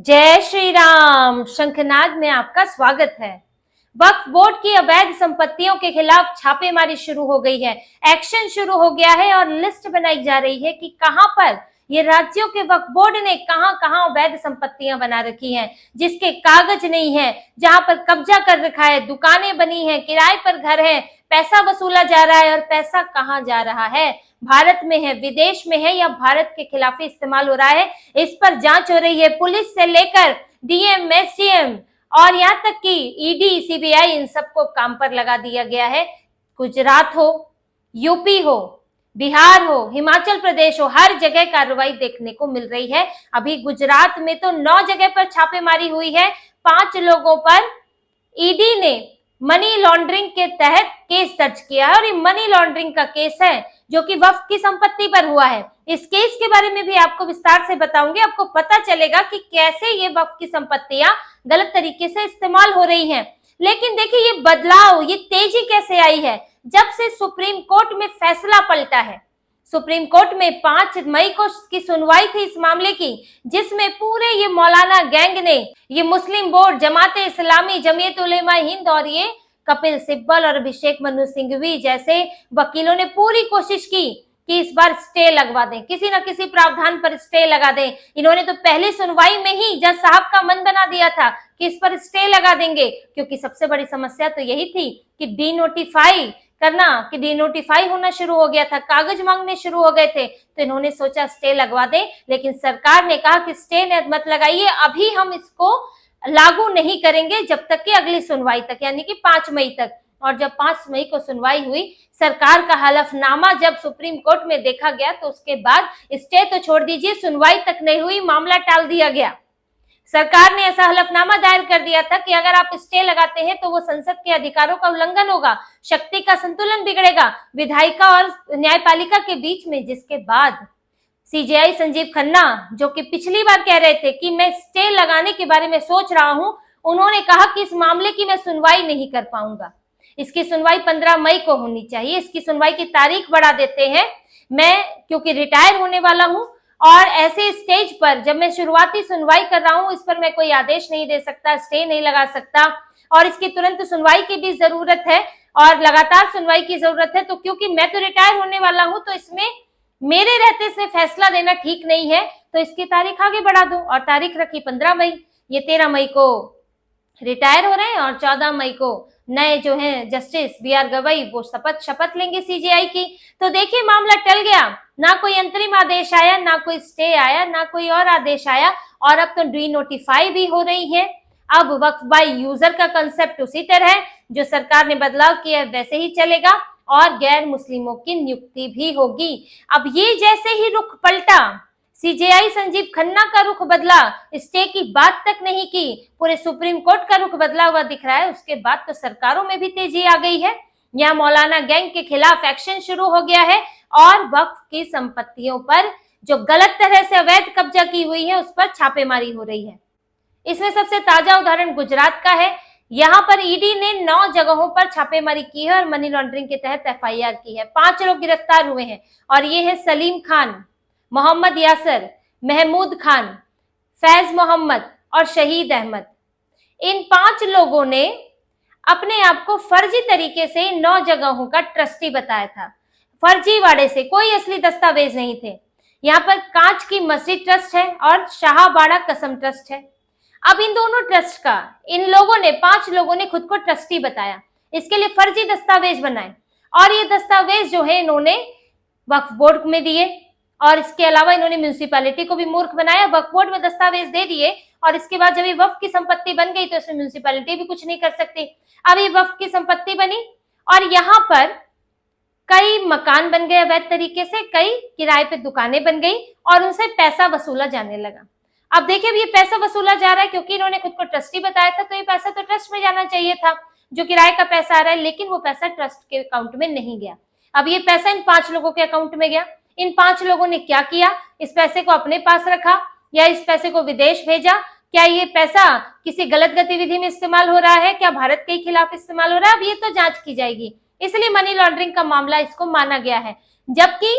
जय श्री राम। शंखनाद में आपका स्वागत है। वक्फ बोर्ड की अवैध संपत्तियों के खिलाफ छापेमारी शुरू हो गई है, एक्शन शुरू हो गया है और लिस्ट बनाई जा रही है कि कहां पर ये राज्यों के वक्फ बोर्ड ने कहां कहां अवैध संपत्तियां बना रखी हैं, जिसके कागज नहीं है, जहां पर कब्जा कर रखा है, दुकानें बनी हैं, किराए पर घर है, पैसा वसूला जा रहा है और पैसा कहां जा रहा है, भारत में है, विदेश में है या भारत के खिलाफ इस्तेमाल हो रहा है। इस पर जांच हो रही है। पुलिस से लेकर डीएम, एसडीएम और यहाँ तक कि ईडी, सीबीआई, इन सबको काम पर लगा दिया गया है। गुजरात हो, यूपी हो, बिहार हो, हिमाचल प्रदेश हो, हर जगह कार्रवाई देखने को मिल रही है। अभी गुजरात में तो 9 जगह पर छापेमारी हुई है। 5 लोगों पर ईडी ने मनी लॉन्ड्रिंग के तहत केस दर्ज किया है और ये मनी लॉन्ड्रिंग का केस है जो कि वक्फ की संपत्ति पर हुआ है। इस केस के बारे में भी आपको विस्तार से बताऊंगी। आपको पता चलेगा कि कैसे ये वक्फ की संपत्तियां गलत तरीके से इस्तेमाल हो रही हैं। लेकिन देखिए, ये बदलाव, ये तेजी कैसे आई है जब से सुप्रीम कोर्ट में फैसला पलटा है। सुप्रीम कोर्ट में 5 मई को की सुनवाई थी इस मामले की, जिसमें पूरे ये मौलाना गैंग ने, ये मुस्लिम बोर्ड, जमाते इस्लामी, जमीयत उलेमा हिंद और ये कपिल सिब्बल और अभिषेक मनु सिंघवी जैसे वकीलों ने पूरी कोशिश की कि इस बार स्टे लगवा दें, किसी न किसी प्रावधान पर स्टे लगा दें। इन्होंने तो पहली सुनवाई में ही जज साहब का मन बना दिया था कि इस पर स्टे लगा देंगे, क्योंकि सबसे बड़ी समस्या तो यही थी कि डिनोटिफाई होना शुरू हो गया था, कागज मांगने शुरू हो गए थे। तो इन्होंने सोचा स्टे लगवा दें, लेकिन सरकार ने कहा कि स्टे मत लगाइए, अभी हम इसको लागू नहीं करेंगे जब तक कि अगली सुनवाई तक, यानी कि 5 मई तक। और जब 5 मई को सुनवाई हुई, सरकार का हलफनामा जब सुप्रीम कोर्ट में देखा गया, तो उसके बाद स्टे तो छोड़ दीजिए, सुनवाई तक नहीं हुई, मामला टाल दिया गया। सरकार ने ऐसा हलफनामा दायर कर दिया था कि अगर आप स्टे लगाते हैं तो वो संसद के अधिकारों का उल्लंघन होगा, शक्ति का संतुलन बिगड़ेगा विधायिका और न्यायपालिका के बीच में। जिसके बाद सीजेआई संजीव खन्ना, जो कि पिछली बार कह रहे थे कि मैं स्टे लगाने के बारे में सोच रहा हूं, उन्होंने कहा कि इस मामले की मैं सुनवाई नहीं कर पाऊंगा, इसकी सुनवाई 15 मई को होनी चाहिए, इसकी सुनवाई की तारीख बढ़ा देते हैं। मैं क्योंकि रिटायर होने वाला हूं और ऐसे स्टेज पर जब मैं शुरुआती सुनवाई कर रहा हूं, इस पर मैं कोई आदेश नहीं दे सकता, स्टे नहीं लगा सकता और इसकी तुरंत सुनवाई की भी जरूरत है और लगातार सुनवाई की जरूरत है। तो क्योंकि मैं तो रिटायर होने वाला हूं, तो इसमें मेरे रहते से फैसला देना ठीक नहीं है, तो इसकी तारीख आगे बढ़ा दो। और तारीख रखी 15 मई। ये 13 मई को रिटायर हो रहे हैं और 14 मई को नए जो हैं जस्टिस बीआर गवई वो शपथ लेंगे सीजेआई की। तो देखिए, मामला टल गया, ना कोई अंतरिम आदेश आया, ना कोई स्टे आया, ना कोई और आदेश आया और अब तो डी नोटिफाई भी हो रही है। अब वक्फ बाय यूजर का कंसेप्ट उसी तरह है, जो सरकार ने बदलाव किया है वैसे ही चलेगा और गैर मुस्लिमों की नियुक्ति भी होगी। अब ये जैसे ही रुख पलटा, सीजेआई संजीव खन्ना का रुख बदला, स्टे की बात तक नहीं की, पूरे सुप्रीम कोर्ट का रुख बदला हुआ दिख रहा है। उसके बाद तो सरकारों में भी तेजी आ गई है। यहाँ मौलाना गैंग के खिलाफ एक्शन शुरू हो गया है और वक्फ की संपत्तियों पर जो गलत तरह से अवैध कब्जा की हुई है उस पर छापेमारी हो रही है। इसमें सबसे ताजा उदाहरण गुजरात का है। यहाँ पर ईडी ने 9 जगहों पर छापेमारी की है और मनी लॉन्ड्रिंग के तहत एफआईआर की है। 5 लोग गिरफ्तार हुए हैं और ये है सलीम खान, मोहम्मद यासर, महमूद खान, फैज मोहम्मद और शहीद अहमद। इन 5 लोगों ने अपने आप को फर्जी तरीके से 9 जगहों का ट्रस्टी बताया था। फर्जीवाड़े से, कोई असली दस्तावेज नहीं थे। यहाँ पर कांच की मस्जिद ट्रस्ट है और शाहबाड़ा कसम ट्रस्ट है। अब इन दोनों ट्रस्ट का इन लोगों ने, 5 लोगों ने खुद को ट्रस्टी बताया, इसके लिए फर्जी दस्तावेज बनाए और ये दस्तावेज जो है इन्होंने वक्फ बोर्ड में दिए और इसके अलावा इन्होंने म्यूनिसिपैलिटी को भी मूर्ख बनाया। वक्फ बोर्ड में दस्तावेज दे दिए और इसके बाद जब ये वक्फ की संपत्ति बन गई तो इसमें म्यूनिसिपैलिटी भी कुछ नहीं कर सकती। अब ये वक्फ की संपत्ति बनी और यहाँ पर कई मकान बन गए अवैध तरीके से, कई किराए पे दुकानें बन गई और उनसे पैसा वसूला जाने लगा। अब देखिए, ये पैसा वसूला जा रहा है क्योंकि इन्होंने खुद को ट्रस्टी बताया था, तो ये पैसा तो ट्रस्ट में जाना चाहिए था, जो किराए का पैसा आ रहा है, लेकिन वो पैसा ट्रस्ट के अकाउंट में नहीं गया। अब ये पैसा इन 5 लोगों के अकाउंट में गया। इन 5 लोगों ने क्या किया? इस पैसे को अपने पास रखा या इस पैसे को विदेश भेजा? क्या ये पैसा किसी गलत गतिविधि में इस्तेमाल हो रहा है? क्या भारत के खिलाफ इस्तेमाल हो रहा है? अब ये तो जांच की जाएगी, इसलिए मनी लॉन्ड्रिंग का मामला इसको माना गया है। जबकि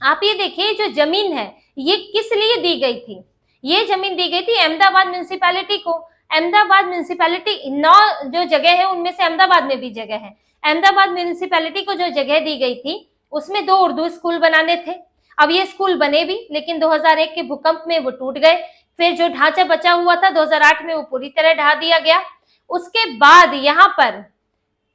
आप ये देखिए, जो जमीन है ये किस लिए दी गई थी? ये जमीन दी गई थी अहमदाबाद म्यूनिसिपैलिटी को। अहमदाबाद म्यूनिसिपैलिटी 9 जो जगह है उनमें से अहमदाबाद में भी जगह है। अहमदाबाद म्यूनिसिपैलिटी को जो जगह दी गई थी उसमें 2 उर्दू स्कूल बनाने थे। अब ये स्कूल बने भी, लेकिन 2001 के भूकंप में वो टूट गए। फिर जो ढांचा बचा हुआ था 2008 में वो पूरी तरह ढा दिया गया। उसके बाद यहाँ पर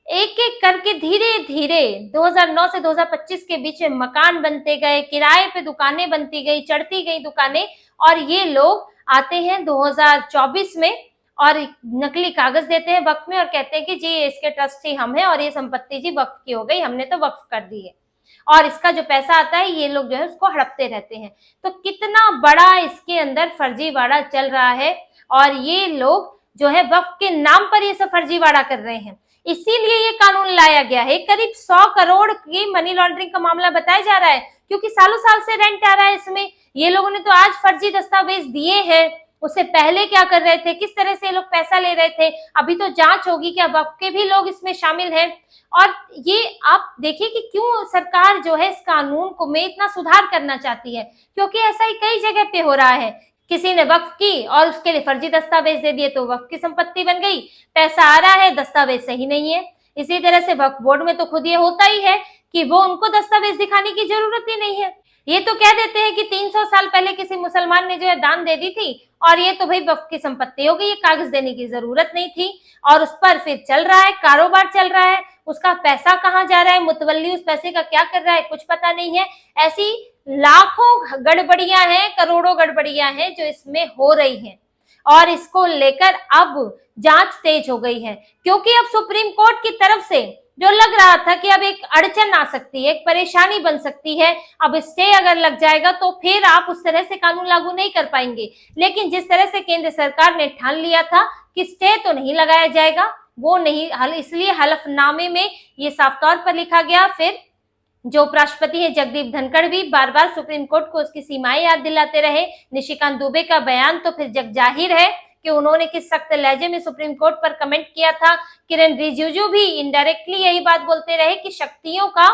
एक एक करके धीरे धीरे 2009 से 2025 के बीच में मकान बनते गए, किराए पे दुकानें बनती गई, चढ़ती गई दुकानें, और ये लोग आते हैं 2024 में और नकली कागज देते हैं वक्फ में और कहते हैं कि जी इसके ट्रस्टी हम हैं और ये संपत्ति जी वक्फ की हो गई, हमने तो वक्फ कर दी है। और इसका जो पैसा आता है ये लोग जो है उसको हड़पते रहते हैं। तो कितना बड़ा इसके अंदर फर्जीवाड़ा चल रहा है, और ये लोग जो है वक्फ के नाम पर ये सब फर्जीवाड़ा कर रहे हैं। इसीलिए ये कानून लाया गया है। करीब 100 करोड़ की मनी लॉन्ड्रिंग का मामला बताया जा रहा है, क्योंकि सालों साल से रेंट आ रहा है इसमें। ये लोगों ने तो आज फर्जी दस्तावेज दिए हैं, उससे पहले क्या कर रहे थे, किस तरह से ये लोग पैसा ले रहे थे, अभी तो जांच होगी क्या वक्फ के भी लोग इसमें शामिल हैं। और ये आप देखिए कि क्यों सरकार जो है इस कानून को में इतना सुधार करना चाहती है, क्योंकि ऐसा ही कई जगह पे हो रहा है। किसी ने वक्फ की और उसके लिए फर्जी दस्तावेज दे दिए तो वक्फ की संपत्ति बन गई, पैसा आ रहा है, दस्तावेज सही नहीं है। इसी तरह से वक्फ बोर्ड में तो खुद ये होता ही है कि वो उनको दस्तावेज दिखाने की जरूरत ही नहीं है। ये तो कह देते हैं कि 300 साल पहले किसी मुसलमान ने जो है दान दे दी थी और ये तो भाई वक्फ की संपत्ति हो गई, ये कागज देने की जरूरत नहीं थी। और उस पर फिर चल रहा है, कारोबार चल रहा है, उसका पैसा कहाँ जा रहा है, मुतवल्ली उस पैसे का क्या कर रहा है, कुछ पता नहीं है। ऐसी लाखों गड़बड़ियां हैं, करोड़ों गड़बड़ियां हैं जो इसमें हो रही हैं, और इसको लेकर अब जांच तेज हो गई है। क्योंकि अब सुप्रीम कोर्ट की तरफ से जो लग रहा था कि अब एक अड़चन आ सकती है, एक परेशानी बन सकती है, अब स्टे अगर लग जाएगा तो फिर आप उस तरह से कानून लागू नहीं कर पाएंगे। लेकिन जिस तरह से केंद्र सरकार ने ठान लिया था कि स्टे तो नहीं लगाया जाएगा, वो नहीं, इसलिए हलफनामे में ये साफ तौर पर लिखा गया। फिर जो उपराष्ट्रपति है जगदीप धनखड़ भी बार बार सुप्रीम कोर्ट को उसकी सीमाएं याद दिलाते रहे। निशिकांत दुबे का बयान तो फिर जग जाहिर है कि उन्होंने किस सख्त लहजे में सुप्रीम कोर्ट पर कमेंट किया था। किरण रिजिजू भी इनडायरेक्टली यही बात बोलते रहे कि शक्तियों का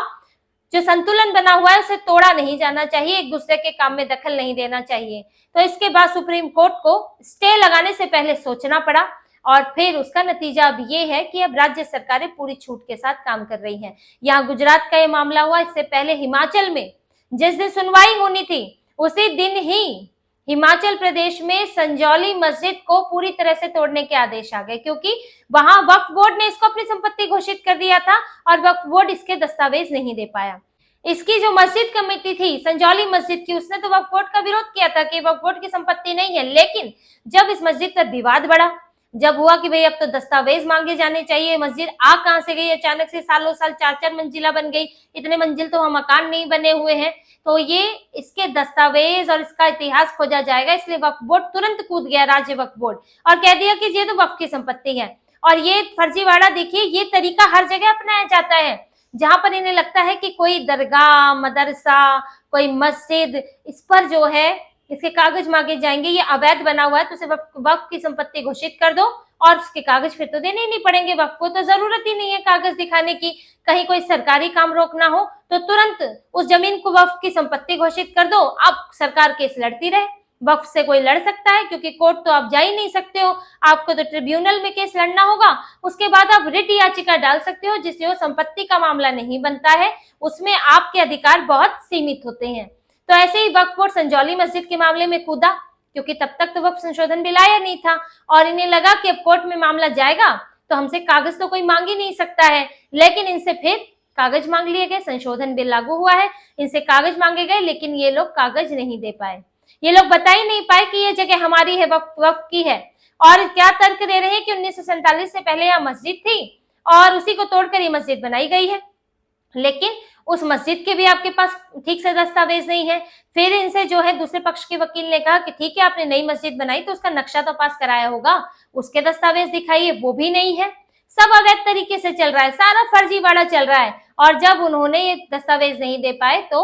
जो संतुलन बना हुआ है उसे तोड़ा नहीं जाना चाहिए, एक दूसरे के काम में दखल नहीं देना चाहिए। तो इसके बाद सुप्रीम कोर्ट को स्टे लगाने से पहले सोचना पड़ा, और फिर उसका नतीजा अब ये है कि अब राज्य सरकारें पूरी छूट के साथ काम कर रही हैं। यहाँ गुजरात का ये मामला हुआ, इससे पहले हिमाचल में जिस दिन सुनवाई होनी थी उसी दिन ही हिमाचल प्रदेश में संजौली मस्जिद को पूरी तरह से तोड़ने के आदेश आ गए, क्योंकि वहां वक्फ बोर्ड ने इसको अपनी संपत्ति घोषित कर दिया था और वक्फ बोर्ड इसके दस्तावेज नहीं दे पाया। इसकी जो मस्जिद कमेटी थी संजौली मस्जिद की, उसने तो वक्फ बोर्ड का विरोध किया था कि वक्फ बोर्ड की संपत्ति नहीं है। लेकिन जब इस मस्जिद पर विवाद बढ़ा, जब हुआ कि भाई अब तो दस्तावेज मांगे जाने चाहिए, मस्जिद आ कहां से गई, अचानक से सालों साल 4-4 मंजिला बन गई, इतने मंजिल तो वहां मकान नहीं बने हुए हैं, तो ये इसके दस्तावेज और इसका इतिहास खोजा जाएगा। इसलिए वक्फ बोर्ड तुरंत कूद गया, राज्य वक्फ बोर्ड, और कह दिया कि ये तो वक्फ की संपत्ति है। और ये फर्जीवाड़ा देखिए, ये तरीका हर जगह अपनाया जाता है, जहां पर इन्हें लगता है कि कोई दरगाह, मदरसा, कोई मस्जिद, इस पर जो है इसके कागज मांगे जाएंगे, ये अवैध बना हुआ है तो उसे वक्फ की संपत्ति घोषित कर दो और उसके कागज फिर तो देने ही नहीं पड़ेंगे। वक्फ को तो जरूरत ही नहीं है कागज दिखाने की। कहीं कोई सरकारी काम रोकना हो तो तुरंत उस जमीन को वक्फ की संपत्ति घोषित कर दो। अब सरकार केस लड़ती रहे, वक्फ से कोई लड़ सकता है क्योंकि कोर्ट तो आप जा ही नहीं सकते हो, आपको तो ट्रिब्यूनल में केस लड़ना होगा। उसके बाद आप रिट याचिका डाल सकते हो जिससे वो संपत्ति का मामला नहीं बनता है, उसमें आपके अधिकार बहुत सीमित होते हैं। तो ऐसे ही वक्फ बोर्ड संजौली मस्जिद के मामले में कूदा, क्योंकि तब तक तो वक्फ संशोधन बिल आया नहीं था और इन्हें लगा कि अब कोर्ट में मामला जाएगा तो हमसे कागज तो कोई मांग ही नहीं सकता है। लेकिन इनसे फिर कागज मांग लिए गए, संशोधन बिल लागू हुआ है, इनसे कागज मांगे गए, लेकिन ये लोग कागज नहीं दे पाए। ये लोग बता ही नहीं पाए कि ये जगह हमारी है, वक्फ की है। और क्या तर्क दे रहे हैं कि 1947 से पहले यहाँ मस्जिद थी और उसी को तोड़कर ये मस्जिद बनाई गई है, लेकिन उस मस्जिद के भी आपके पास ठीक से दस्तावेज नहीं है। फिर इनसे जो है दूसरे पक्ष के वकील ने कहा कि ठीक है आपने नई मस्जिद बनाई तो उसका नक्शा तो पास कराया होगा, उसके दस्तावेज दिखाइए, वो भी नहीं है। सब अवैध तरीके से चल रहा है, सारा फर्जीवाड़ा चल रहा है। और जब उन्होंने ये दस्तावेज नहीं दे पाए तो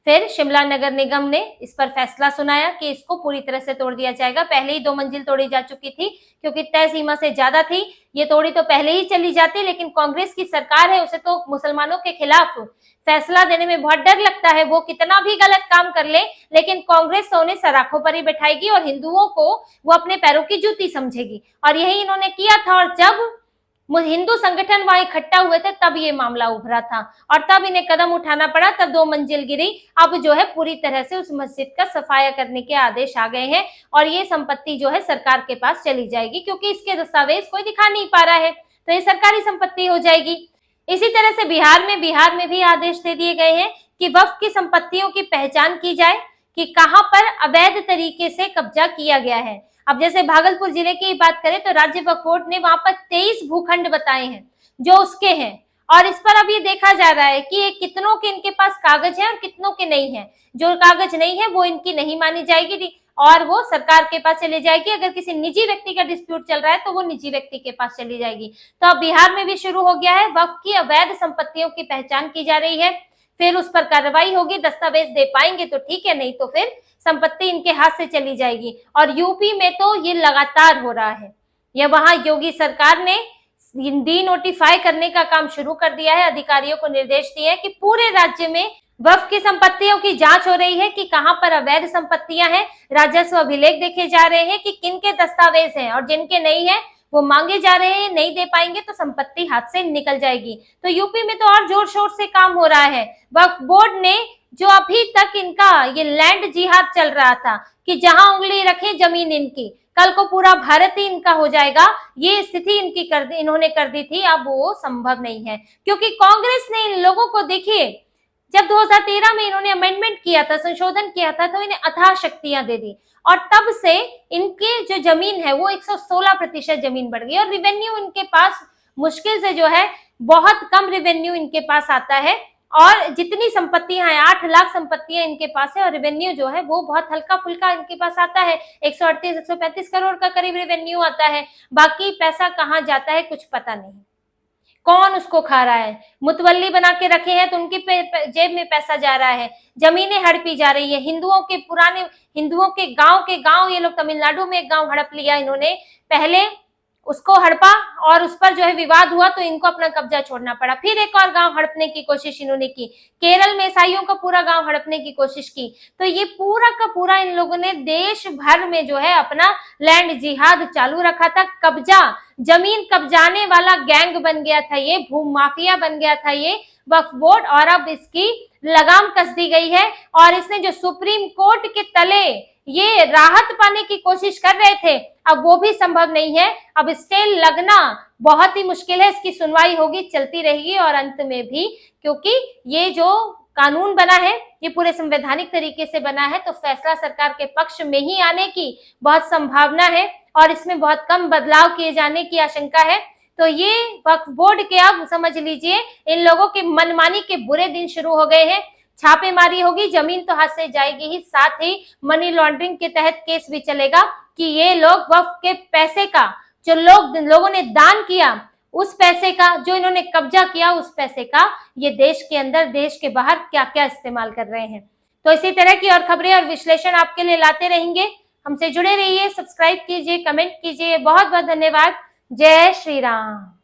फिर शिमला नगर निगम ने इस पर फैसला सुनाया कि इसको पूरी तरह से तोड़ दिया जाएगा। पहले ही 2 मंजिल तोड़ी जा चुकी थी क्योंकि तय सीमा से ज्यादा थी, ये तोड़ी तो पहले ही चली जाती, लेकिन कांग्रेस की सरकार है, उसे तो मुसलमानों के खिलाफ फैसला देने में बहुत डर लगता है। वो कितना भी गलत काम कर ले, लेकिन कांग्रेस तो उन्हें सराखों पर ही बैठाएगी और हिंदुओं को वो अपने पैरों की जूती समझेगी। और यही इन्होंने किया था। और जब हिंदू संगठन वहां इकट्ठा हुए थे तब ये मामला उभरा था और तब इन्हें कदम उठाना पड़ा, तब 2 मंजिल गिरी। अब जो है पूरी तरह से उस मस्जिद का सफाया करने के आदेश आ गए हैं और ये संपत्ति जो है सरकार के पास चली जाएगी, क्योंकि इसके दस्तावेज कोई दिखा नहीं पा रहा है, तो ये सरकारी संपत्ति हो जाएगी। इसी तरह से बिहार में भी आदेश दे दिए गए हैं कि वक्फ की संपत्तियों की पहचान की जाए कि कहां पर अवैध तरीके से कब्जा किया गया है। अब जैसे भागलपुर जिले की बात करें तो राज्य वक्फ बोर्ड ने वहां पर 23 भूखंड बताए हैं जो उसके हैं, और इस पर अब ये देखा जा रहा है कि ये कितनों के इनके पास कागज है और कितनों के नहीं है। जो कागज नहीं है वो इनकी नहीं मानी जाएगी और वो सरकार के पास चली जाएगी। अगर किसी निजी व्यक्ति का डिस्प्यूट चल रहा है तो वो निजी व्यक्ति के पास चली जाएगी। तो अब बिहार में भी शुरू हो गया है, वक्फ की अवैध संपत्तियों की पहचान की जा रही है, फिर उस पर कार्रवाई होगी। दस्तावेज दे पाएंगे तो ठीक है, नहीं तो फिर संपत्ति इनके हाथ से चली जाएगी। और यूपी में तो ये लगातार हो रहा है। यह वहां योगी सरकार ने डी नोटिफाई करने का काम शुरू कर दिया है, अधिकारियों को निर्देश दिए हैं कि पूरे राज्य में वक्फ की संपत्तियों की जांच हो रही है कि कहां पर अवैध संपत्तियां हैं। राजस्व अभिलेख देखे जा रहे हैं कि किनके दस्तावेज हैं और जिनके नहीं है वो मांगे जा रहे हैं। नहीं दे पाएंगे तो संपत्ति हाथ से निकल जाएगी। तो यूपी में तो और जोर शोर से काम हो रहा है। वक्फ बोर्ड ने जो अभी तक इनका ये लैंड जिहाद चल रहा था कि जहां उंगली रखे जमीन इनकी, कल को पूरा भारत ही इनका हो जाएगा, ये स्थिति इन्होंने कर दी थी। अब वो संभव नहीं है क्योंकि कांग्रेस ने इन लोगों को, देखिए जब 2013 में इन्होंने अमेंडमेंट किया था, संशोधन किया था, तो इन्हें अथाह शक्तियां दे दी और तब से इनके जो जमीन है वो 116% जमीन बढ़ गई और रिवेन्यू इनके पास मुश्किल से जो है बहुत कम रिवेन्यू इनके पास आता है। और जितनी संपत्तियां हैं 8 लाख संपत्तियां इनके पास है और रिवेन्यू जो है वो बहुत हल्का फुल्का इनके पास आता है, 138-135 करोड़ का करीब रिवेन्यू आता है। बाकी पैसा कहाँ जाता है कुछ पता नहीं, कौन उसको खा रहा है। मुतवल्ली बना के रखे हैं तो उनकी जेब में पैसा जा रहा है, जमीनें हड़पी जा रही है। हिंदुओं के गांव ये लोग, तमिलनाडु में एक गांव हड़प लिया इन्होंने, पहले उसको हड़पा और उस पर जो है विवाद हुआ तो इनको अपना कब्जा छोड़ना पड़ा। फिर एक और गांव हड़पने की कोशिश इन्होंने की, केरल में ईसाइयों का पूरा गांव हड़पने की कोशिश की। तो ये पूरा का पूरा इन लोगों ने देश भर में जो है अपना लैंड जिहाद चालू रखा था। कब्जा, जमीन कब्जाने वाला गैंग बन गया था ये, भूमि माफिया बन गया था ये वक्फ बोर्ड। और अब इसकी लगाम कस दी गई है और इसने जो सुप्रीम कोर्ट के तले ये राहत पाने की कोशिश कर रहे थे, अब वो भी संभव नहीं है। अब स्टे लगना बहुत ही मुश्किल है, इसकी सुनवाई होगी, चलती रहेगी और अंत में भी, क्योंकि ये जो कानून बना है ये पूरे संवैधानिक तरीके से बना है, तो फैसला सरकार के पक्ष में ही आने की बहुत संभावना है और इसमें बहुत कम बदलाव किए जाने की आशंका है। तो ये वक्फ बोर्ड के, अब समझ लीजिए इन लोगों के मनमानी के बुरे दिन शुरू हो गए हैं। छापेमारी होगी, जमीन तो हाथ से जाएगी ही, साथ ही मनी लॉन्ड्रिंग के तहत केस भी चलेगा कि ये लोग वक्फ के पैसे का, जो लोगों ने दान किया उस पैसे का, जो इन्होंने कब्जा किया उस पैसे का, ये देश के अंदर देश के बाहर क्या क्या इस्तेमाल कर रहे हैं। तो इसी तरह की और खबरें और विश्लेषण आपके लिए लाते रहेंगे। हमसे जुड़े रहिए, सब्सक्राइब कीजिए, कमेंट कीजिए। बहुत बहुत धन्यवाद। जय श्री राम।